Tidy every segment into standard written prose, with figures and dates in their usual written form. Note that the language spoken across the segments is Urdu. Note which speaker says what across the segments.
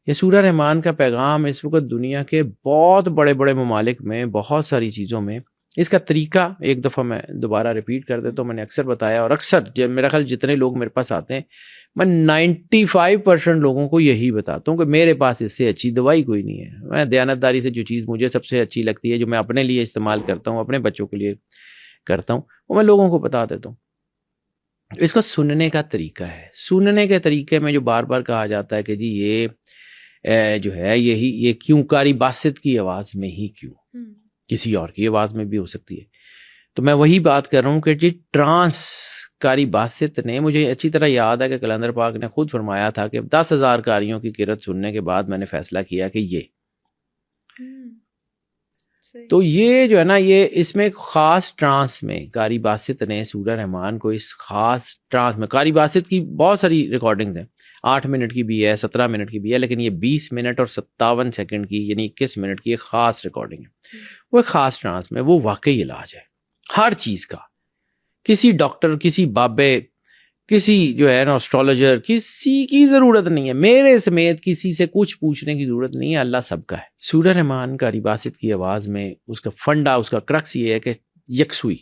Speaker 1: یہ سورہ رحمان کا پیغام اس وقت دنیا کے بہت بڑے بڑے ممالک میں بہت ساری چیزوں میں اس کا طریقہ ایک دفعہ میں دوبارہ ریپیٹ کر دیتا ہوں. میں نے اکثر بتایا اور اکثر میرا خیال جتنے لوگ میرے پاس آتے ہیں میں 95% لوگوں کو یہی بتاتا ہوں کہ میرے پاس اس سے اچھی دوائی کوئی نہیں ہے. میں دیانتداری سے جو چیز مجھے سب سے اچھی لگتی ہے، جو میں اپنے لیے استعمال کرتا ہوں، اپنے بچوں کے لیے کرتا ہوں، وہ میں لوگوں کو بتا دیتا ہوں. اس کو سننے کا طریقہ ہے. سننے کے طریقے میں جو بار بار کہا جاتا ہے کہ جی یہ جو ہے یہ کیوں قاری باسط کی آواز میں ہی کیوں، کسی اور کی آواز میں بھی ہو سکتی ہے. تو میں وہی بات کر رہا ہوں کہ جی ٹرانس قاری باسط نے، مجھے اچھی طرح یاد ہے کہ کلندر پاک نے خود فرمایا تھا کہ 10,000 قاریوں کی قرأت سننے کے بعد میں نے فیصلہ کیا کہ یہ تو یہ جو ہے نا، یہ اس میں ایک خاص ٹرانس میں قاری باسط نے سورہ رحمان کو اس خاص ٹرانس میں، قاری باسط کی بہت ساری ریکارڈنگز ہیں، 8 منٹ کی بھی ہے، 17 منٹ کی بھی ہے، لیکن یہ 20 منٹ اور 57 سیکنڈ کی یعنی 21 منٹ کی ایک خاص ریکارڈنگ ہے. وہ ایک خاص ٹرانس میں وہ واقعی علاج ہے ہر چیز کا. کسی ڈاکٹر، کسی بابے، کسی جو ہے نا اسٹرالوجر، کسی کی ضرورت نہیں ہے، میرے سمیت کسی سے کچھ پوچھنے کی ضرورت نہیں ہے. اللہ سب کا ہے. سورہ رحمان قاری باسط کی آواز میں اس کا فنڈا، اس کا کرکس یہ ہے کہ یکسوئی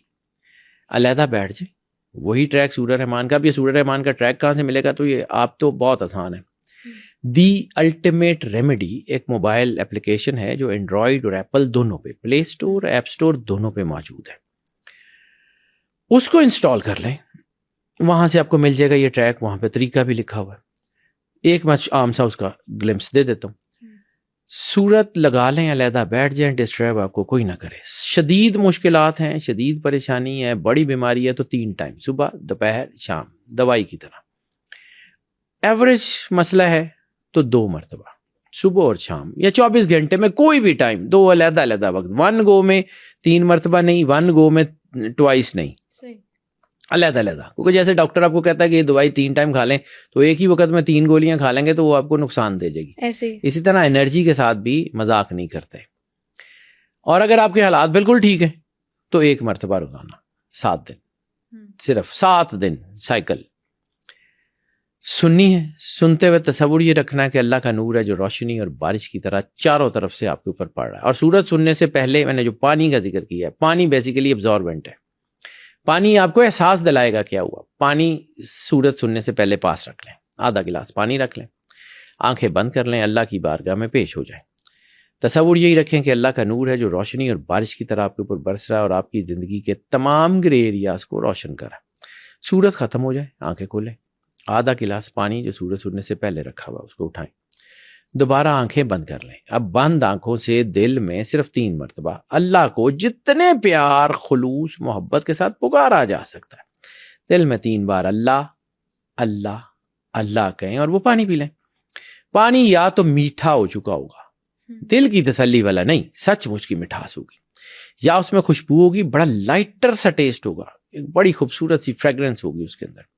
Speaker 1: علیحدہ بیٹھ جائے. وہی ٹریک سورہ رحمان کا بھی ہے. سورہ رحمان کا ٹریک کہاں سے ملے گا؟ تو یہ آپ تو بہت آسان ہے. دی الٹیمیٹ ریمیڈی ایک موبائل اپلیکیشن ہے جو اینڈرائڈ اور ایپل دونوں پہ، پلے اسٹور، ایپ اسٹور دونوں پہ موجود ہے. اس کو انسٹال کر لیں، وہاں سے آپ کو مل جائے گا یہ ٹریک. وہاں پہ طریقہ بھی لکھا ہوا ہے. ایک میں عام سا اس کا گلمپس دے دیتا ہوں. صورت لگا لیں، علیحدہ بیٹھ جائیں، ڈسٹرب آپ کو کوئی نہ کرے. شدید مشکلات ہیں، شدید پریشانی ہے، بڑی بیماری ہے تو 3 ٹائم، صبح، دوپہر، شام، دوائی کی طرح. ایوریج مسئلہ ہے تو 2 مرتبہ، صبح اور شام، یا 24 گھنٹے میں کوئی بھی ٹائم، 2 علیحدہ علیحدہ وقت. 1 گو میں 3 مرتبہ نہیں، 1 گو میں ٹوائس نہیں، علیحدہ علیحدہ. کیونکہ جیسے ڈاکٹر آپ کو کہتا ہے کہ یہ دوائی 3 ٹائم کھا لیں، تو ایک ہی وقت میں 3 گولیاں کھا لیں گے تو وہ آپ کو نقصان دے جائے گی. اسی طرح انرجی کے ساتھ بھی مذاق نہیں کرتے. اور اگر آپ کے حالات بالکل ٹھیک ہیں تو 1 مرتبہ روزانہ 7 دن، صرف 7 دن سائیکل سننی ہے. سنتے ہوئے تصور یہ رکھنا ہے کہ اللہ کا نور ہے جو روشنی اور بارش کی طرح چاروں طرف سے آپ کے اوپر پڑ رہا ہے. اور سورت سننے سے پہلے میں نے جو پانی کا ذکر کیا ہے، پانی بیسیکلی ابزاربنٹ ہے. پانی آپ کو احساس دلائے گا کیا ہوا. پانی سورت سننے سے پہلے پاس رکھ لیں، آدھا گلاس پانی رکھ لیں، آنکھیں بند کر لیں، اللہ کی بارگاہ میں پیش ہو جائیں. تصور یہی رکھیں کہ اللہ کا نور ہے جو روشنی اور بارش کی طرح آپ کے اوپر برس رہا ہے اور آپ کی زندگی کے تمام گرے ایریاز کو روشن کر رہا ہے. سورت ختم ہو جائے، آنکھیں کھولیں، آدھا گلاس پانی جو سورت سننے سے پہلے رکھا ہوا اس کو اٹھائیں، دوبارہ آنکھیں بند کر لیں. اب بند آنکھوں سے دل میں صرف 3 مرتبہ اللہ کو جتنے پیار، خلوص، محبت کے ساتھ پکارا جا سکتا ہے، دل میں 3 بار اللہ اللہ اللہ کہیں اور وہ پانی پی لیں. پانی یا تو میٹھا ہو چکا ہوگا، دل کی تسلی والا نہیں، سچ مچ کی مٹھاس ہوگی، یا اس میں خوشبو ہوگی، بڑا لائٹر سا ٹیسٹ ہوگا، ایک بڑی خوبصورت سی فریگرنس ہوگی اس کے اندر،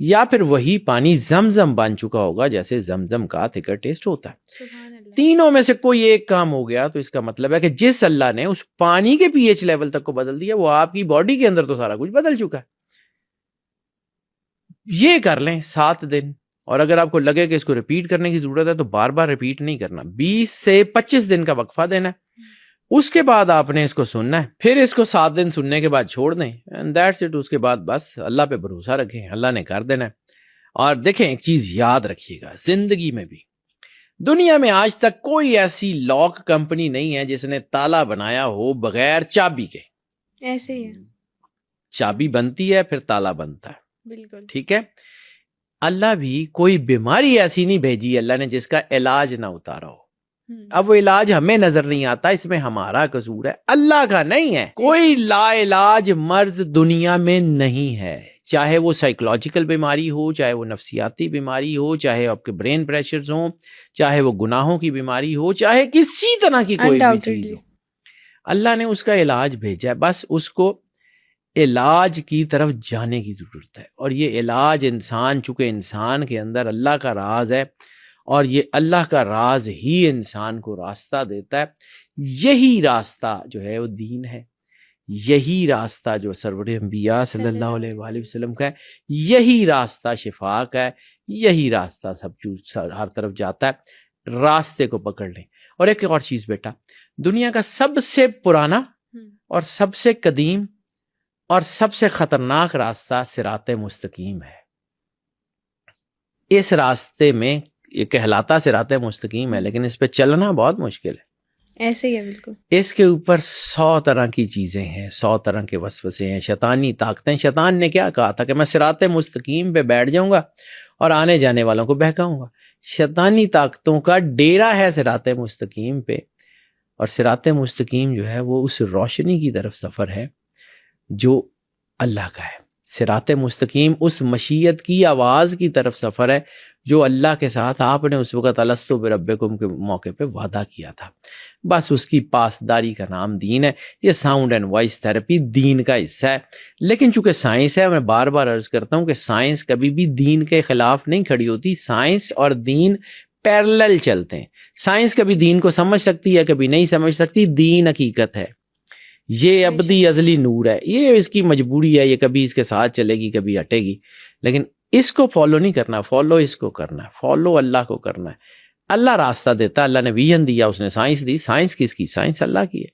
Speaker 1: یا پھر وہی پانی زمزم بن چکا ہوگا جیسے زمزم کا تھکر ٹیسٹ ہوتا ہے. تینوں میں سے کوئی ایک کام ہو گیا تو اس کا مطلب ہے کہ جس اللہ نے اس پانی کے پی ایچ لیول تک کو بدل دیا، وہ آپ کی باڈی کے اندر تو سارا کچھ بدل چکا ہے. یہ کر لیں 7 دن. اور اگر آپ کو لگے کہ اس کو ریپیٹ کرنے کی ضرورت ہے تو بار بار ریپیٹ نہیں کرنا، 20 سے 25 دن کا وقفہ دینا ہے. اس کے بعد آپ نے اس کو سننا ہے، پھر اس کو 7 دن سننے کے بعد چھوڑ دیں، اینڈ دیٹس اٹ. اس کے بعد بس اللہ پہ بھروسہ رکھیں، اللہ نے کر دینا ہے. اور دیکھیں ایک چیز یاد رکھیے گا، زندگی میں بھی، دنیا میں آج تک کوئی ایسی لاک کمپنی نہیں ہے جس نے تالا بنایا ہو بغیر چابی کے.
Speaker 2: ایسے ہی ہے،
Speaker 1: چابی بنتی ہے پھر تالا بنتا ہے.
Speaker 2: بالکل
Speaker 1: ٹھیک ہے. اللہ بھی کوئی بیماری ایسی نہیں بھیجی اللہ نے جس کا علاج نہ اتارا ہو. اب وہ علاج ہمیں نظر نہیں آتا، اس میں ہمارا قصور ہے، اللہ کا نہیں ہے. کوئی لا علاج مرض دنیا میں نہیں ہے، چاہے وہ سائیکولوجیکل بیماری ہو، چاہے وہ نفسیاتی بیماری ہو، چاہے آپ کے برین پریشرز ہوں، چاہے وہ گناہوں کی بیماری ہو، چاہے کسی طرح کی کوئی بھی چیز ہو، اللہ نے اس کا علاج بھیجا ہے. بس اس کو علاج کی طرف جانے کی ضرورت ہے. اور یہ علاج انسان، چونکہ انسان کے اندر اللہ کا راز ہے اور یہ اللہ کا راز ہی انسان کو راستہ دیتا ہے. یہی راستہ جو ہے وہ دین ہے، یہی راستہ جو سرور انبیاء صلی اللہ علیہ وآلہ وسلم کا ہے، یہی راستہ شفا کا ہے، یہی راستہ سب ہر طرف جاتا ہے. راستے کو پکڑ لیں. اور ایک اور چیز بیٹا، دنیا کا سب سے پرانا اور سب سے قدیم اور سب سے خطرناک راستہ صراط مستقیم ہے. اس راستے میں یہ کہلاتا صراط مستقیم ہے، لیکن اس پہ چلنا بہت مشکل ہے.
Speaker 2: ایسے ہی ہے بالکل.
Speaker 1: اس کے اوپر 100 طرح کی چیزیں ہیں، 100 طرح کے وسوسے ہیں، شیطانی طاقتیں. شیطان نے کیا کہا تھا کہ میں صراط مستقیم پہ بیٹھ جاؤں گا اور آنے جانے والوں کو بہکاؤں گا. شیطانی طاقتوں کا ڈیرا ہے صراط مستقیم پہ، اور صراط مستقیم جو ہے وہ اس روشنی کی طرف سفر ہے جو اللہ کا ہے. صراط مستقیم اس مشیت کی آواز کی طرف سفر ہے جو اللہ کے ساتھ آپ نے اس وقت الستو بربکم کے موقع پہ وعدہ کیا تھا. بس اس کی پاسداری کا نام دین ہے. یہ ساؤنڈ اینڈ وائس تھراپی دین کا حصہ ہے، لیکن چونکہ سائنس ہے، میں بار بار عرض کرتا ہوں کہ سائنس کبھی بھی دین کے خلاف نہیں کھڑی ہوتی. سائنس اور دین پیرلل چلتے ہیں. سائنس کبھی دین کو سمجھ سکتی ہے، کبھی نہیں سمجھ سکتی. دین حقیقت ہے، یہ ابدی ازلی نور ہے، یہ اس کی مجبوری ہے، یہ کبھی اس کے ساتھ چلے گی کبھی ہٹے گی، لیکن اس کو فالو نہیں کرنا. فالو اس کو کرنا ہے، فالو اللہ کو کرنا ہے. اللہ راستہ دیتا، اللہ نے ویژن دیا، اس نے سائنس دی. سائنس کس کی؟ سائنس اللہ کی ہے.